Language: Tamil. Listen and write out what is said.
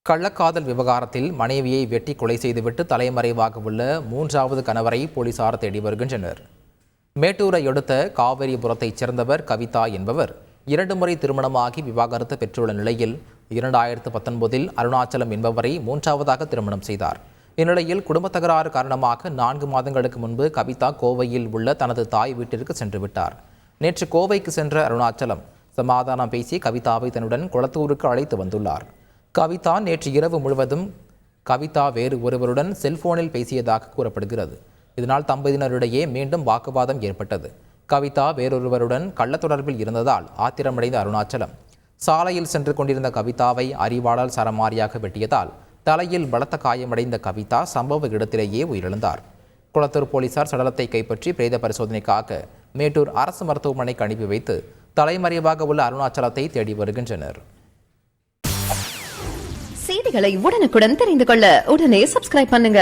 கள்ளக்காதல் விவகாரத்தில் மனைவியை வெட்டி கொலை செய்துவிட்டு தலைமறைவாக உள்ள மூன்றாவது கணவரை போலீசார் தேடி வருகின்றனர். மேட்டூரை அடுத்த காவிரிபுரத்தைச் சேர்ந்தவர் கவிதா என்பவர் 2 முறை திருமணமாகி விவாகரத்து பெற்றுள்ள நிலையில் 2019 அருணாச்சலம் என்பவரை மூன்றாவதாக திருமணம் செய்தார். இந்நிலையில் குடும்ப தகராறு காரணமாக 4 மாதங்களுக்கு முன்பு கவிதா கோவையில் உள்ள தனது தாய் வீட்டிற்கு சென்று விட்டார். நேற்று கோவைக்கு சென்ற அருணாச்சலம் சமாதானம் பேசி கவிதாவை தன்னுடன் குளத்தூருக்கு அழைத்து வந்துள்ளார். கவிதா நேற்று இரவு முழுவதும் கவிதா வேறு ஒருவருடன் செல்போனில் பேசியதாக கூறப்படுகிறது. இதனால் தம்பதியினரிடையே மீண்டும் வாக்குவாதம் ஏற்பட்டது. கவிதா வேறொருவருடன் கள்ள தொடர்பில் இருந்ததால் ஆத்திரமடைந்த அருணாச்சலம் சாலையில் சென்று கொண்டிருந்த கவிதாவை அரிவாளால் சரமாரியாக வெட்டியதால் தலையில் பலத்த காயமடைந்த கவிதா சம்பவ இடத்திலேயே உயிரிழந்தார். குளத்தூர் போலீசார் சடலத்தை கைப்பற்றி பிரேத பரிசோதனைக்காக மேட்டூர் அரசு மருத்துவமனைக்கு அனுப்பி வைத்து தலைமறைவாக உள்ள அருணாச்சலத்தை தேடி வருகின்றனர். செய்திகளை உடனுக்குடன் தெரிந்து கொள்ள உடனே சப்ஸ்கிரைப் பண்ணுங்க.